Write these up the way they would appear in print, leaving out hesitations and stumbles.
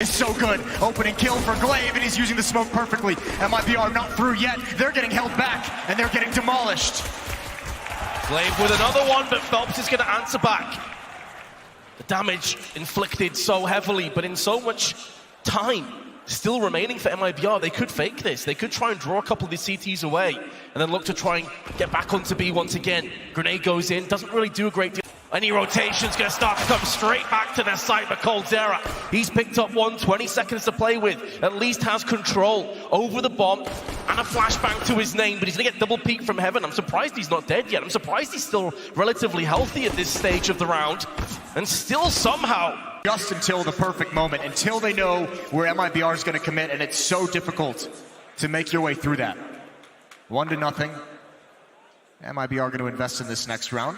Is so good. Opening kill for Glaive, and he's using the smoke perfectly. MIBR not through yet. They're getting held back, and they're getting demolished. Glaive with another one, but Phelps is going to answer back. The damage inflicted so heavily, but in so much time still remaining for MIBR. They could fake this. They could try and draw a couple of the CTs away, and then look to try and get back onto B once again. Grenade goes in, doesn't really do a great deal. Any rotation's going to start to come straight back to their side, but coldzera, he's picked up 20 seconds to play with, at least has control over the bomb, and a flashbang to his name, but he's going to get double peek from heaven. I'm surprised he's not dead yet. I'm surprised he's still relatively healthy at this stage of the round, and still somehow... Just until the perfect moment, until they know where MIBR is going to commit, and it's so difficult to make your way through that. 1-0. MIBR going to invest in this next round.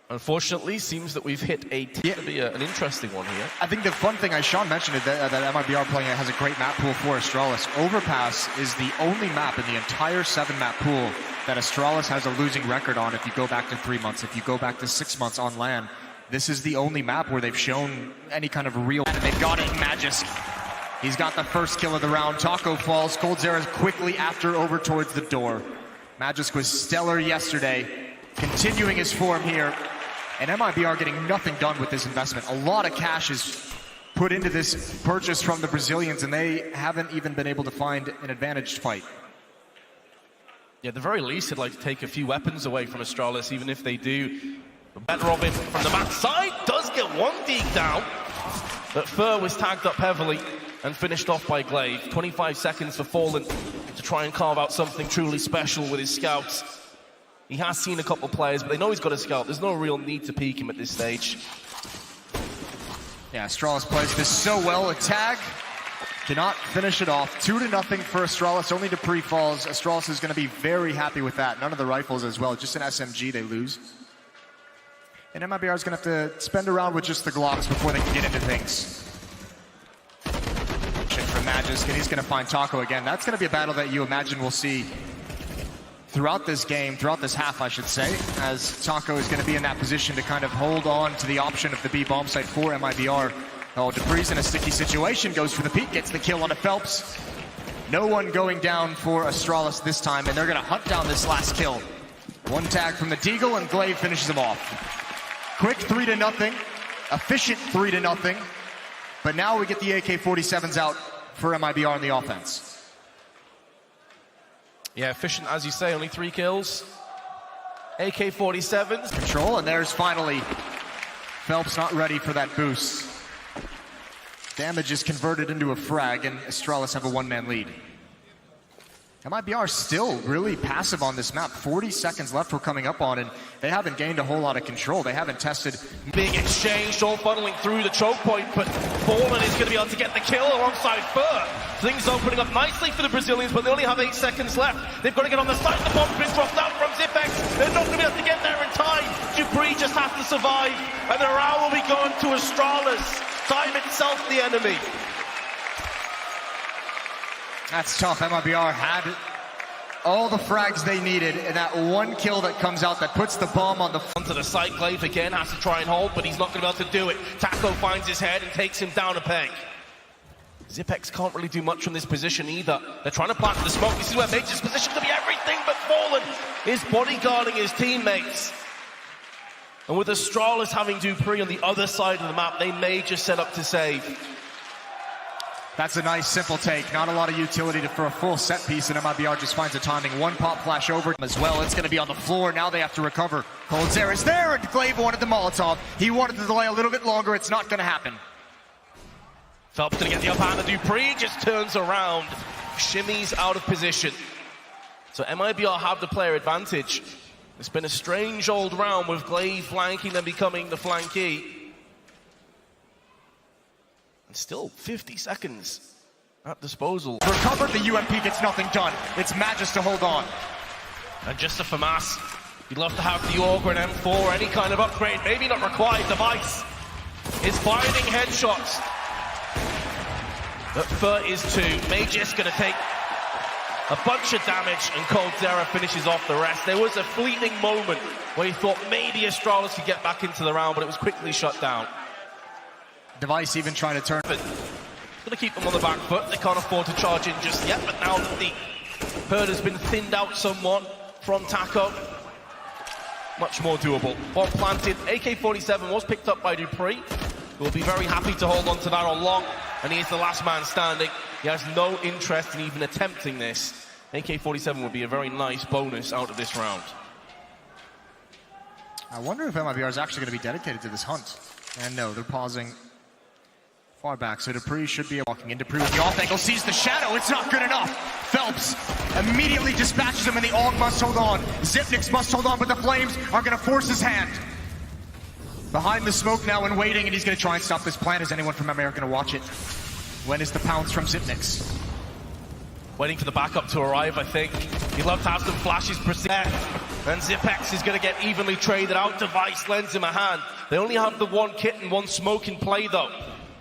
Unfortunately, seems that we've hit an interesting one here. I think the fun thing, as Sean mentioned, that MIBR playing it has a great map pool for Astralis. OverPass is the only map in the entire 7-map pool that Astralis has a losing record on if you go back to 3 months, if you go back to 6 months on LAN. This is the only map where they've shown any kind of real... And they've got it in Magisk. He's got the first kill of the round. Taco falls. coldzera quickly after over towards the door. Magisk was stellar yesterday, continuing his form here. And MIBR getting nothing done with this investment. A lot of cash is put into this purchase from the Brazilians, and they haven't even been able to find an advantaged fight. Yeah, at the very least, they'd like to take a few weapons away from Astralis, even if they do. Better of it from the back side, does get one deke down, but Fur was tagged up heavily and finished off by Glaive. 25 seconds for Fallen to try and carve out something truly special with his scouts. He has seen a couple players, but they know he's got a scout. There's no real need to peek him at this stage. Yeah, Astralis plays this so well. A tag cannot finish it off. 2-0 for Astralis. Only to pre-falls. Astralis is going to be very happy with that. None of the rifles as well. Just an SMG they lose. And MIBR is going to have to spend around with just the Glocks before they can get into things. Check for Magisk, and he's going to find Taco again. That's going to be a battle that you imagine we'll see throughout this game, throughout this half, I should say, as Taco is going to be in that position to kind of hold on to the option of the B bomb site for MIBR. Oh, dupreeh's in a sticky situation, goes for the peek, gets the kill on a Phelps. No one going down for Astralis this time, and they're going to hunt down this last kill. One tag from the Deagle, and Glaive finishes him off. Quick 3-0, efficient 3-0, but now we get the AK-47s out for MIBR on the offense. Yeah, efficient, as you say, only 3 kills. AK-47s. Control, and there's finally Phelps not ready for that boost. Damage is converted into a frag, and Astralis have a one-man lead. MIBR still really passive on this map. 40 seconds left we're coming up on, and they haven't gained a whole lot of control. They haven't tested. Being exchanged, all funneling through the choke point, but Fallen is going to be able to get the kill alongside Fur. Things opening up nicely for the Brazilians, but they only have 8 seconds left. They've got to get on the side. The bomb's been dropped out from Zipex. They're not going to be able to get there in time. dupreeh just has to survive, and the round will be going to Astralis. Time itself the enemy. That's tough. MIBR had all the frags they needed, and that one kill that comes out that puts the bomb on the onto the side. Glaive again has to try and hold, but he's not going to be able to do it. Taco finds his head and takes him down a peg. Zipex can't really do much from this position either. They're trying to plant the smoke. This is where Major's positioned to be everything but Fallen is bodyguarding his teammates. And with Astralis having dupreeh on the other side of the map, they may just set up to save. That's a nice simple take. Not a lot of utility for a full set piece, and MIBR just finds a timing. One pop flash over as well. It's going to be on the floor. Now they have to recover. coldzera is there, and Glaive wanted the Molotov. He wanted to delay a little bit longer. It's not going to happen. Phelps going to get the upper hand. The dupreeh just turns around, shimmies out of position. So MIBR have the player advantage. It's been a strange old round with Glaive flanking, then becoming the flankee. And still 50 seconds at disposal. Recovered, the UMP gets nothing done. It's Magisk to hold on. And just a FAMAS. You'd love to have the Auger and M4, any kind of upgrade, maybe not required. Device is finding headshots. But Fur is 2. Major's going to take A bunch of damage, and coldzera finishes off the rest. There was a fleeting moment where he thought maybe Astralis could get back into the round, but it was quickly shut down. Device even trying to turn. But gonna keep them on the back foot. They can't afford to charge in just yet, but now that the herd has been thinned out somewhat from Taco, much more doable. Bomb planted. AK-47 was picked up by Dupree. Will be very happy to hold on to that on long, and he is the last man standing. He has no interest in even attempting this. AK-47 would be a very nice bonus out of this round. I wonder if MIBR is actually going to be dedicated to this hunt. And no, they're pausing far back, so Dupree should be walking in. Dupree with the off angle, sees the shadow, it's not good enough. Phelps immediately dispatches him, and the AUG must hold on. Zipnix must hold on, but the Flames are going to force his hand. Behind the smoke now and waiting, and he's going to try and stop this plan. Is anyone from MIBR going to watch it? When is the pounce from Zipnix? Waiting for the backup to arrive, I think. He'd love to have some flashes proceed. And Zipex is going to get evenly traded out. Device lends him a hand. They only have the one kit and one smoke in play, though.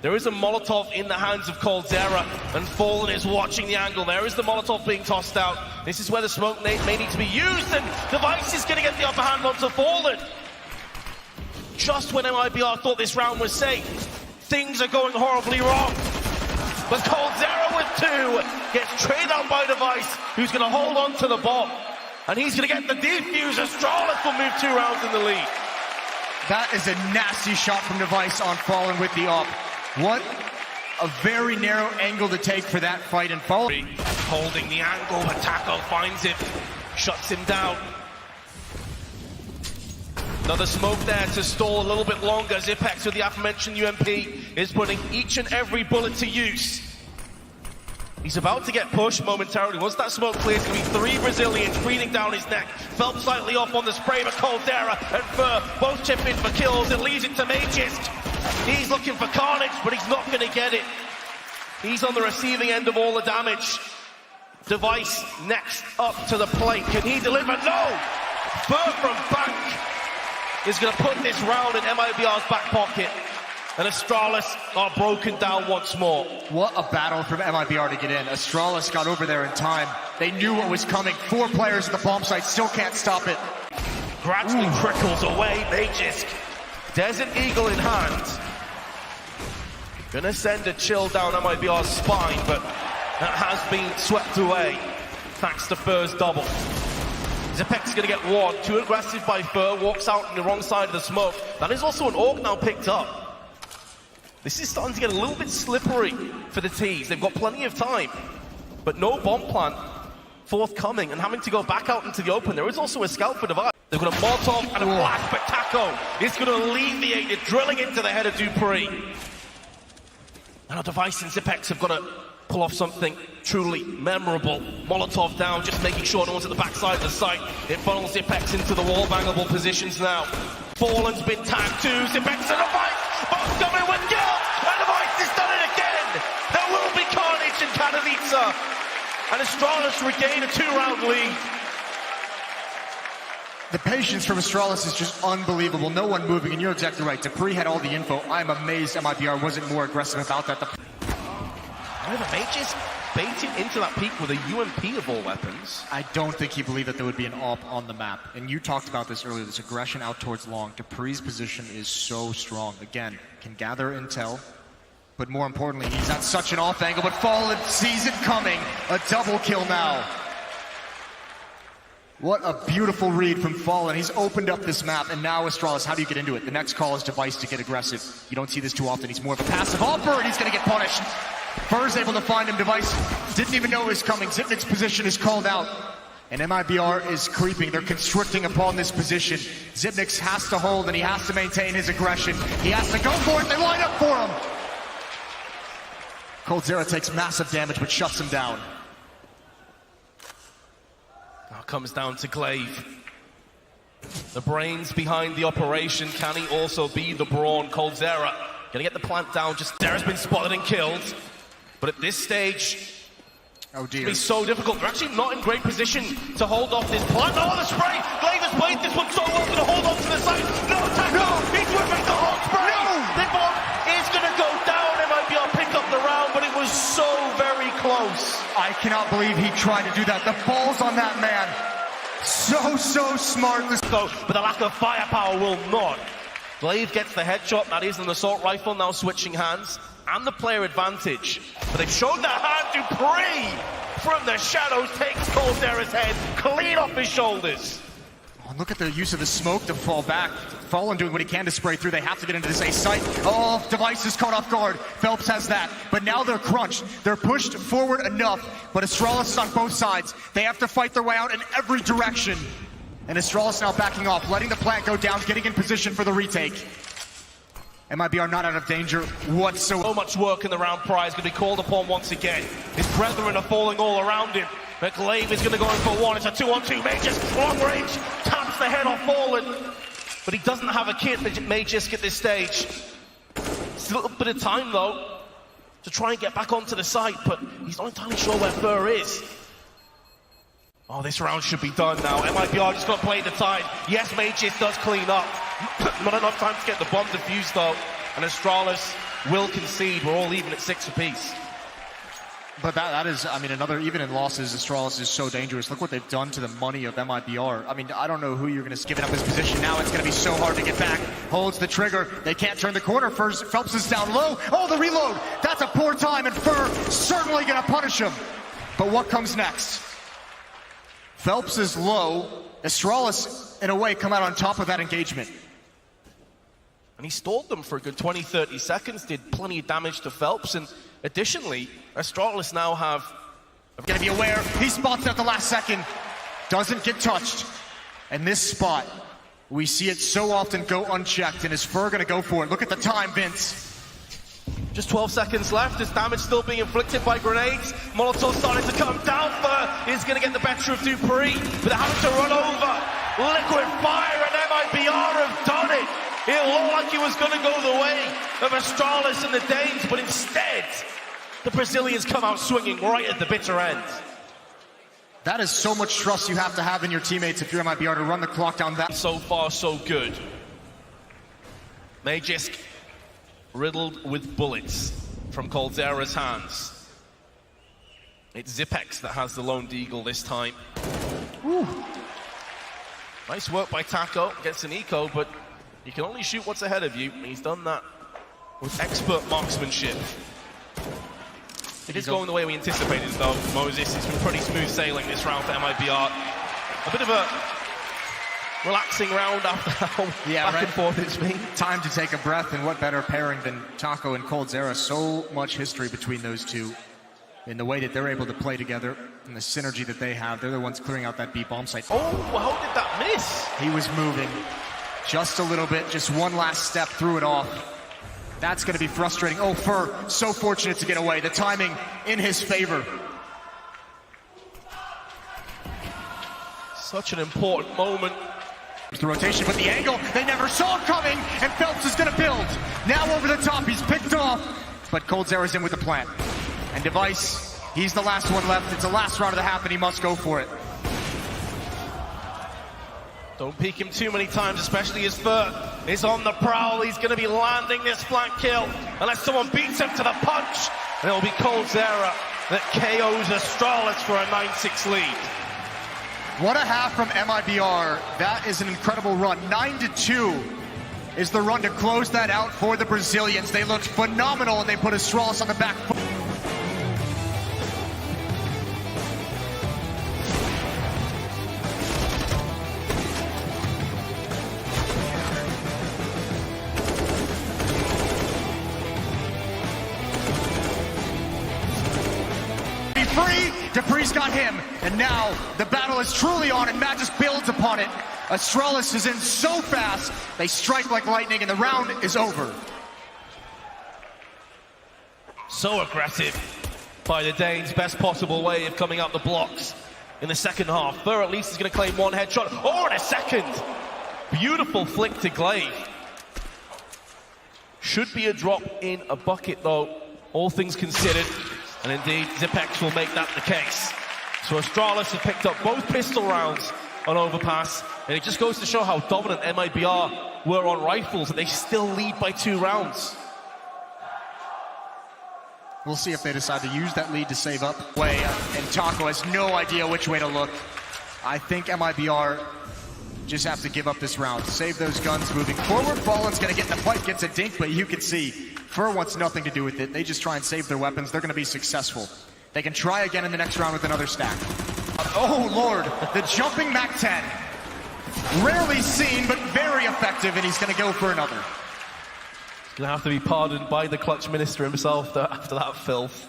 There is a Molotov in the hands of coldzera, and Fallen is watching the angle. There is the Molotov being tossed out. This is where the smoke may need to be used, and Device is going to get the upper hand onto Fallen. Just when MIBR thought this round was safe, things are going horribly wrong. But coldzera with two gets traded out by Device, who's going to hold on to the bomb. And he's going to get the defuse. Astralis will move 2 rounds in the lead. That is a nasty shot from Device on Fallen with the up. What a very narrow angle to take for that fight, and Fallen holding the angle, but Taco finds him, shuts him down. Another smoke there to stall a little bit longer. Zipex with the aforementioned UMP is putting each and every bullet to use. He's about to get pushed momentarily. Once that smoke clears, it's going to be 3 Brazilians breathing down his neck. Phelps slightly off on the spray, but coldzera and Fur both chip in for kills. It leaves it to Magisk. He's looking for carnage, but he's not going to get it. He's on the receiving end of all the damage. Device next up to the plate. Can he deliver? No! Fur from bank is going to put this round in MIBR's back pocket. And Astralis are broken down once more. What a battle from MIBR to get in. Astralis got over there in time. They knew what was coming. 4 players at the bomb site, still can't stop it. Gradually trickles away. Magisk, Desert Eagle in hand. Gonna send a chill down MIBR's spine, but that has been swept away thanks to Fur's double. Zipex is gonna get 1. Too aggressive by Fur, walks out on the wrong side of the smoke. That is also an AUG now picked up. This is starting to get a little bit slippery for the T's. They've got plenty of time, but no bomb plant forthcoming and having to go back out into the open. There is also a scout for Device. They've got a Molotov and a flash, but Taco is going to alleviate it, drilling into the head of Dupree. Now Device and Zipex have got to pull off something truly memorable. Molotov down, just making sure no one's at the backside of the site. It funnels Zipex into the wall bangable positions now. Fallen's been tagged too. Zipex and Device both coming with kills, and Device has done it again. There will be carnage in Katowice, and Astralis regain a 2-round lead. The patience from Astralis is just unbelievable. No one moving, and you're exactly right. Dupree had all the info. I'm amazed MIBR wasn't more aggressive about that. However, Magisk baited into that peak with a UMP of all weapons. I don't think he believed that there would be an AWP on the map. And you talked about this earlier, this aggression out towards long. Dupree's position is so strong. Again, can gather intel, but more importantly, he's at such an off angle, but Fallen sees it coming. A double kill now. What a beautiful read from Fallen. He's opened up this map, and now Astralis, how do you get into it? The next call is Device to get aggressive. You don't see this too often. He's more of a passive offer, and he's going to get punished. Fur's able to find him. Device didn't even know it was coming. Zipnik's position is called out, and MIBR is creeping. They're constricting upon this position. Zipnix has to hold, and he has to maintain his aggression. He has to go for it. They line up for him. coldzera takes massive damage, but shuts him down. Now it comes down to Glaive. The brains behind the operation. Can he also be the brawn? coldzera gonna get the plant down. Just Zera's been spotted and killed. But at this stage, oh dear, it's so difficult. They're actually not in great position to hold off this plant. Oh, the spray! Glaive has played this one so well, gonna hold on to the side. No, Taco! No. He's whipping the whole spray! No. This one is gonna go down. MIBR pick up the round, but it was so very close. I cannot believe he tried to do that. The balls on that man. So smart. But the lack of firepower will not. Glaive gets the headshot. That is an assault rifle now switching hands. And the player advantage. But they've shown their hand. Dupree from the shadows takes Coldzera's head clean off his shoulders. Oh, look at the use of the smoke to fall back. Fallen doing what he can to spray through. They have to get into this A site. Oh, Device is caught off guard. Phelps has that. But now they're crunched. They're pushed forward enough. But Astralis is on both sides. They have to fight their way out in every direction. And Astralis now backing off, letting the plant go down, getting in position for the retake. MIBR not out of danger whatsoever. So much work in the round prize going to be called upon once again. His brethren are falling all around him. But Glaive is going to go in for one. It's a 2-on-2. Magisk, long range, taps the head off Fallen. But he doesn't have a kit, Magisk, at this stage. Still a little bit of time, though, to try and get back onto the site, but he's not entirely sure where Fur is. Oh, this round should be done now. MIBR just got to play the time. Yes, Magisk does clean up. Not enough time to get the bomb defused, though. And Astralis will concede. We're all even at 6 apiece. But that is, I mean, another, even in losses, Astralis is so dangerous. Look what they've done to the money of MIBR. I mean, I don't know who you're going to give it up his position now. It's going to be so hard to get back. Holds the trigger. They can't turn the corner. First, Phelps is down low. Oh, the reload. That's a poor time, and Fur certainly going to punish him. But what comes next? Phelps is low. Astralis, in a way, come out on top of that engagement. And he stalled them for a good 20-30 seconds, did plenty of damage to Phelps, and additionally, Astralis now have... Gonna be aware, he spots at the last second, doesn't get touched. And this spot, we see it so often go unchecked, and is Fur gonna go for it? Look at the time, Vince. Just 12 seconds left, there's damage still being inflicted by grenades. Molotov starting to come down. Fur is gonna get the better of Dupree, but they're having to run over. Liquid Fire and MIBR have done it. It looked like he was going to go the way of Astralis and the Danes, but instead, the Brazilians come out swinging right at the bitter end. That is so much trust you have to have in your teammates if you're MIBR to run the clock down that. So far, so good. Magisk riddled with bullets from Coldzera's hands. It's Zipex that has the lone deagle this time. Woo. Nice work by Taco, gets an eco, but you can only shoot what's ahead of you, and he's done that with expert marksmanship. It is going the way we anticipated, though, Moses. It's been pretty smooth sailing this round for MIBR. A bit of a relaxing round after how back and forth it's been. Time to take a breath, and what better pairing than Taco and Coldzera? So much history between those two in the way that they're able to play together and the synergy that they have. They're the ones clearing out that B bomb site. Oh, how did that miss? He was moving. Just a little bit, just one last step, threw it off. That's going to be frustrating. Oh, Fur, so fortunate to get away. The timing in his favor. Such an important moment. The rotation, but the angle, they never saw coming, and Phelps is going to build. Now over the top, he's picked off, but Coldzera's in with the plant. And Device, he's the last one left. It's the last round of the half, and he must go for it. Don't peek him too many times, especially as Fur is on the prowl. He's going to be landing this flank kill unless someone beats him to the punch. And it'll be Coldzera that KOs Astralis for a 9-6 lead. What a half from MIBR. That is an incredible run. 9-2 is the run to close that out for the Brazilians. They looked phenomenal, and they put Astralis on the back foot. Free, Dupree's got him, and now the battle is truly on, and Magisk builds upon it. Astralis is in so fast, they strike like lightning, and the round is over. So aggressive by the Danes, best possible way of coming up the blocks in the second half. Fur at least is going to claim one headshot. Oh, and a second! Beautiful flick to Glaive. Should be a drop in a bucket, though, all things considered. And indeed, Zipex will make that the case. So Astralis have picked up both pistol rounds on OverPass, and it just goes to show how dominant MIBR were on rifles, and they still lead by 2 rounds. We'll see if they decide to use that lead to save up. And Taco has no idea which way to look. I think MIBR just have to give up this round. Save those guns moving forward. Fallen's gonna get in the fight, gets a dink, but you can see Fur wants nothing to do with it. They just try and save their weapons. They're gonna be successful. They can try again in the next round with another stack. Oh Lord, the jumping Mac-10. Rarely seen, but very effective, and he's gonna go for another. Gonna have to be pardoned by the clutch minister himself after that filth.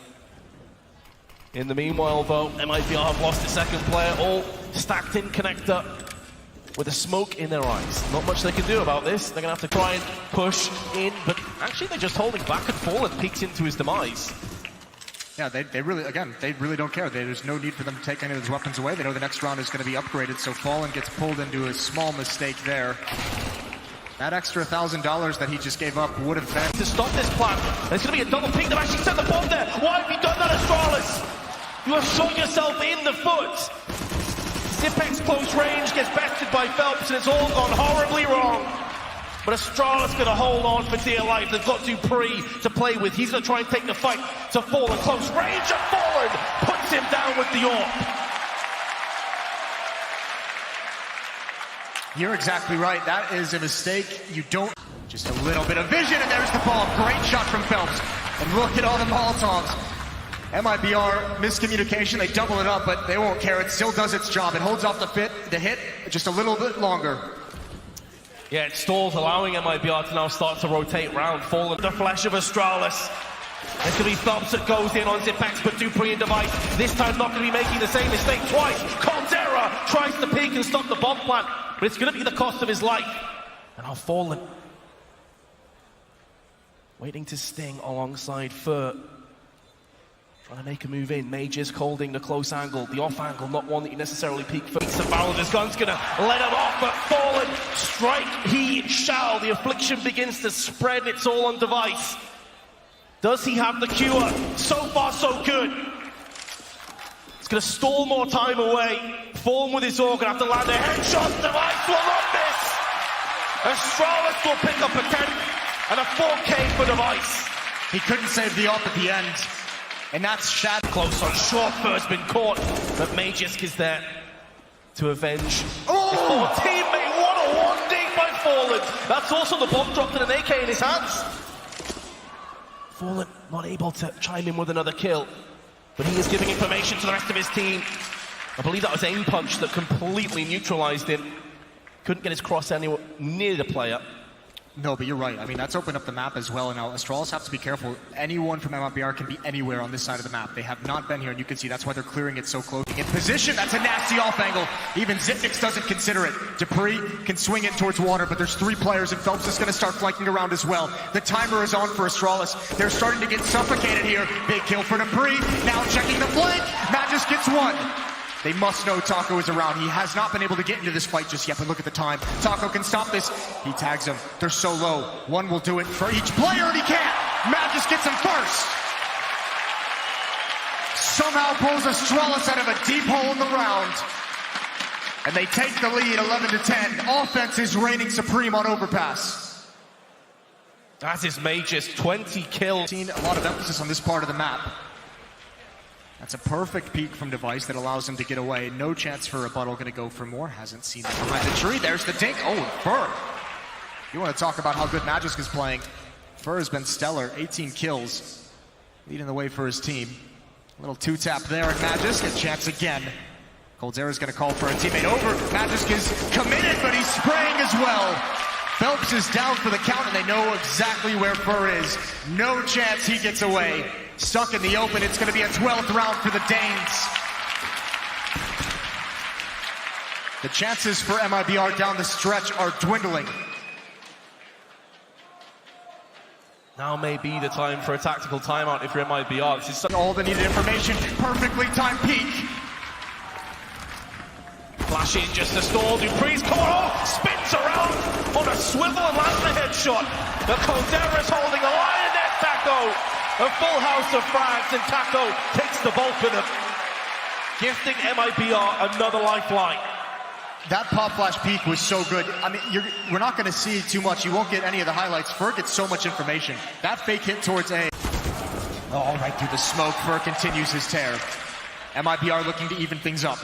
In the meanwhile, though, MIBR have lost the second player, all stacked in connector with a smoke in their eyes. Not much they can do about this. They're gonna have to try and push in, but actually they're just holding back and Fallen peeks into his demise. Yeah, they really don't care. There's no need for them to take any of those weapons away. They know the next round is gonna be upgraded, so Fallen gets pulled into a small mistake there. That extra $1,000 that he just gave up would have been to stop this plan. There's going to be a double peak. They've actually set the bomb there. Why have you done that, Astralis? You have shot yourself in the foot. Zipex close range gets bested by Phelps, and it's all gone horribly wrong. But Astralis going to hold on for dear life. They've got Dupree to play with. He's going to try and take the fight to Fallen. Close range, and Fallen puts him down with the AWP. You're exactly right. That is a mistake. You don't... Just a little bit of vision, and there's the ball. Great shot from Phelps. And look at all the Molotovs. MIBR, miscommunication. They double it up, but they won't care. It still does its job. It holds off the hit just a little bit longer. Yeah, it stalls, allowing MIBR to now start to rotate round. Fallen the flash of Astralis. It's going to be Phelps that goes in on Zipex, but Dupree and Device this time not going to be making the same mistake twice. Caldera tries to peek and stop the bomb plant, but it's going to be the cost of his life. And now Fallen waiting to sting alongside Fur. Trying to make a move in. Mages holding the close angle, the off angle, not one that you necessarily peek for. The barrel of his gun's going to let him off, but Fallen, strike he shall. The affliction begins to spread, and it's all on Device. Does he have the cure? So far, so good. It's going to stall more time away. Fallen with his AWP, going to have to land a headshot. Device will not miss. Astralis will pick up a 10 and a 4K for Device. He couldn't save the AWP at the end. And that's Shad. Close on short, Fur's been caught. But Magisk is there to avenge his former teammate. What a 1D by Fallen. That's also the bomb dropped in an AK in his hands. Fallen not able to chime in with another kill, but he is giving information to the rest of his team. I believe that was aim punch that completely neutralized him. Couldn't get his cross anywhere near the player. No, but you're right. I mean, that's opened up the map as well, and now Astralis have to be careful. Anyone from MIBR can be anywhere on this side of the map. They have not been here, and you can see that's why they're clearing it so close. In position, that's a nasty off angle. Even Zipnix doesn't consider it. Dupree can swing it towards water, but there's 3 players, and Phelps is going to start flanking around as well. The timer is on for Astralis. They're starting to get suffocated here. Big kill for Dupree. Now checking the flank. Magisk gets 1. They must know Taco is around. He has not been able to get into this fight just yet, but look at the time. Taco can stop this. He tags him. They're so low. 1 will do it for each player, and he can't. Magisk gets him first. Somehow pulls Astralis out of a deep hole in the round. And they take the lead 11-10. Offense is reigning supreme on OverPass. That is Magisk, 20 kills. Seen a lot of emphasis on this part of the map. That's a perfect peek from Device that allows him to get away. No chance for rebuttal. Going to go for more. Hasn't seen it behind the tree. There's the dink. Oh, Fur. You want to talk about how good Magisk is playing. Fur has been stellar. 18 kills. Leading the way for his team. A little 2-tap there at Magisk. A chance again. Caldera's going to call for a teammate over. Magisk is committed, but he's spraying as well. Phelps is down for the count, and they know exactly where Fur is. No chance he gets away. Stuck in the open. It's going to be a 12th round for the Danes. The chances for MIBR down the stretch are dwindling. Now may be the time for a tactical timeout if you're MIBR. This is all the needed information. Perfectly timed peek. Flash in just to stall. Dupree's caught off. Spins around on a swivel and lands the headshot. The Caldera's holding the line, and there's Taco. A full house of France, and Taco takes the bulk of them, gifting MIBR another lifeline. That pop flash peek was so good. I mean, we're not going to see too much. You won't get any of the highlights. Fur gets so much information. That fake hit towards A. Oh, right through the smoke. Fur continues his tear. MIBR looking to even things up.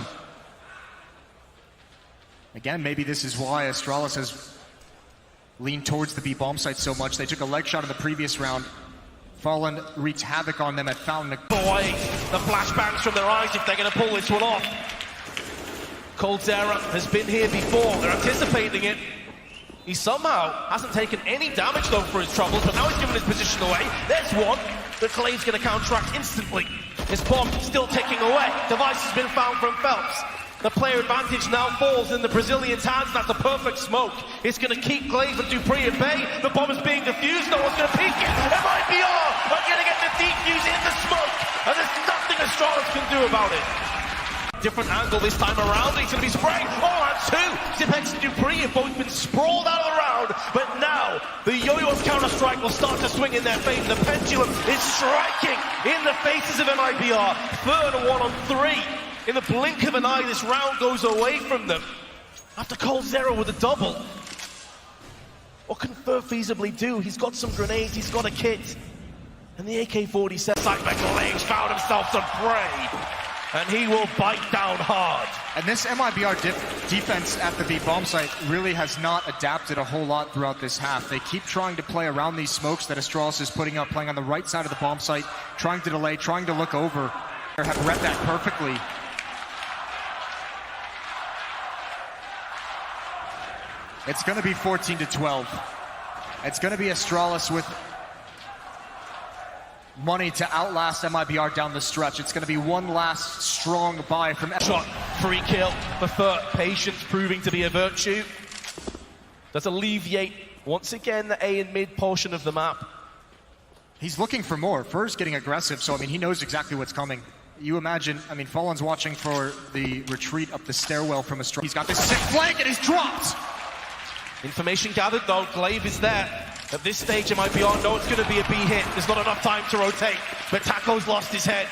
Again, maybe this is why Astralis has leaned towards the B bomb site so much. They took a leg shot in the previous round. Fallen wreaked havoc on them at Fountain. Boy, the flashbangs from their eyes if they're going to pull this one off. Coldzera has been here before. They're anticipating it. He somehow hasn't taken any damage though for his troubles, but now he's given his position away. There's one that Glaive's going to counteract instantly. His bomb still ticking away. Device has been found from Phelps. The player advantage now falls in the Brazilian's hands. That's a perfect smoke. It's going to keep Glaive and Dupree at bay. The bomb is being defused. No one's going to peek it. MIBR are going to get the defuse in the smoke. And there's nothing Astralis can do about it. Different angle this time around. He's going to be spraying. Oh, and two. Zipex and Dupree have both been sprawled out of the round. But now, the Yo-Yo's counter-strike will start to swing in their favor. The pendulum is striking in the faces of MIBR. Third and 1 on 3. In the blink of an eye, this round goes away from them. After Coldzera with a double. What can Fur feasibly do? He's got some grenades, he's got a kit. And the AK-47 Cyber Glaive's found himself some prey. And he will bite down hard. And this MIBR defense at the B bomb site really has not adapted a whole lot throughout this half. They keep trying to play around these smokes that Astralis is putting up, playing on the right side of the bomb site, trying to delay, trying to look over. They have read that perfectly. It's going to be 14-12. It's going to be Astralis with money to outlast MIBR down the stretch. It's going to be one last strong buy from... Shot, free kill for Fur. Patience proving to be a virtue. Does alleviate, once again, the A and mid portion of the map. He's looking for more. Fur's getting aggressive, so, I mean, he knows exactly what's coming. You imagine, I mean, Fallen's watching for the retreat up the stairwell from Astralis. He's got this sick flank, and he's dropped! Information gathered though, Glaive is there. At this stage, MIBR know it's going to be a B hit. There's not enough time to rotate, but Taco's lost his head.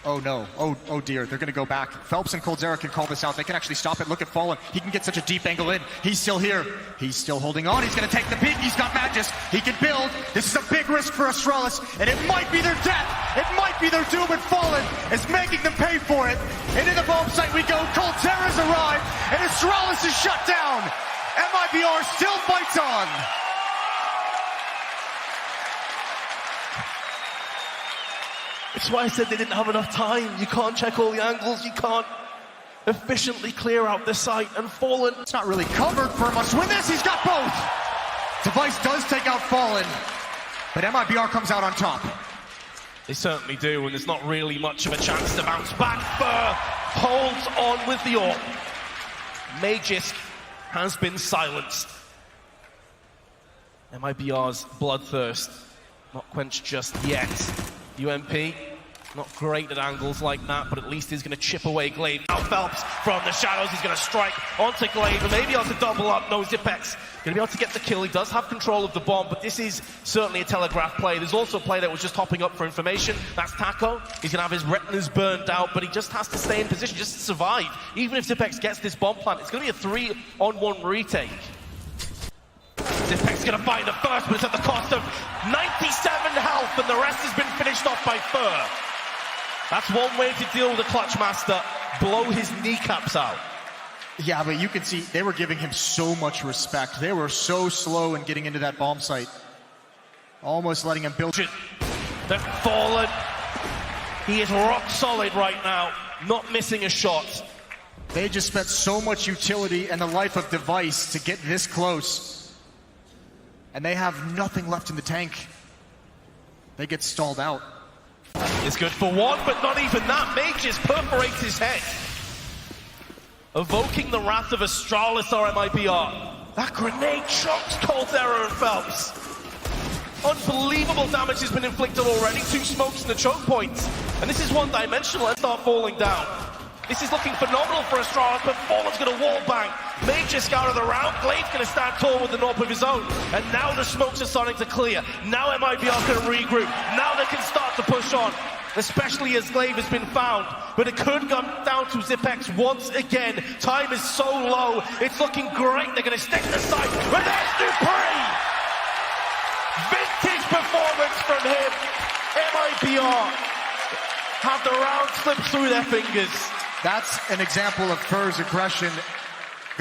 Oh no, oh dear, they're going to go back. Phelps and Coldzera can call this out. They can actually stop it. Look at Fallen. He can get such a deep angle in. He's still here. He's still holding on. He's going to take the peek. He's got Magus. He can build. This is a big risk for Astralis, and it might be their death. It might be their doom, and Fallen is making them pay for it. Into the bomb site we go. Coldzera's arrived, and Astralis is shut down. MIBR still fights on. That's why I said they didn't have enough time. You can't check all the angles. You can't efficiently clear out the site. And Fallen... It's not really covered. Fur must win this. He's got both. Device does take out Fallen, but MIBR comes out on top. They certainly do, and there's not really much of a chance to bounce back. Fur holds on with the AWP. Magisk has been silenced. MIBR's bloodthirst not quenched just yet. UMP, not great at angles like that, but at least he's going to chip away Glaive. Now Phelps from the shadows, he's going to strike onto Glaive, and maybe able to double up. No, Zipex going to be able to get the kill. He does have control of the bomb, but this is certainly a telegraph play. There's also a play that was just hopping up for information. That's Taco. He's going to have his retinas burned out, but he just has to stay in position just to survive. Even if Zipex gets this bomb plant, it's going to be a 3-on-1 retake. Zipex going to find the first, but it's at the cost of 97 health, and the rest has been finished off by Fur. That's one way to deal with the Clutch Master. Blow his kneecaps out. Yeah, but you can see they were giving him so much respect. They were so slow in getting into that bomb site. Almost letting him build. They've fallen. He is rock solid right now, not missing a shot. They just spent so much utility and the life of Device to get this close. And they have nothing left in the tank. They get stalled out. It's good for one, but not even that. Magisk perforates his head, evoking the wrath of Astralis or MIBR. That grenade shocks Coldzera and Phelps. Unbelievable damage has been inflicted already. 2 smokes in the choke points. And this is one-dimensional. Let's start falling down. This is looking phenomenal for Astralis, but Fallen's going to wall bang. Magisk out of the round. Glaive's going to stand tall with the AWP of his own. And now the smokes are starting to clear. Now MIBR can regroup. Now they can start to push on, especially as Glaive has been found. But it could come down to Zipex once again. Time is so low. It's looking great. They're going to stick the site. But there's Dupree! Vintage performance from him. MIBR have the round slip through their fingers. That's an example of Fur's aggression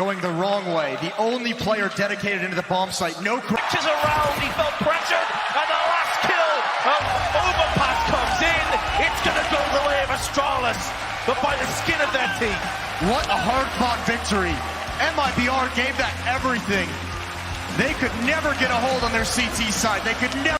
going the wrong way. The only player dedicated into the bomb site. No Pitches around, he felt pressured, and the last kill of OverPass comes in. It's going to go the way of Astralis, but by the skin of their teeth. What a hard-fought victory. MIBR gave that everything. They could never get a hold on their CT side. They could never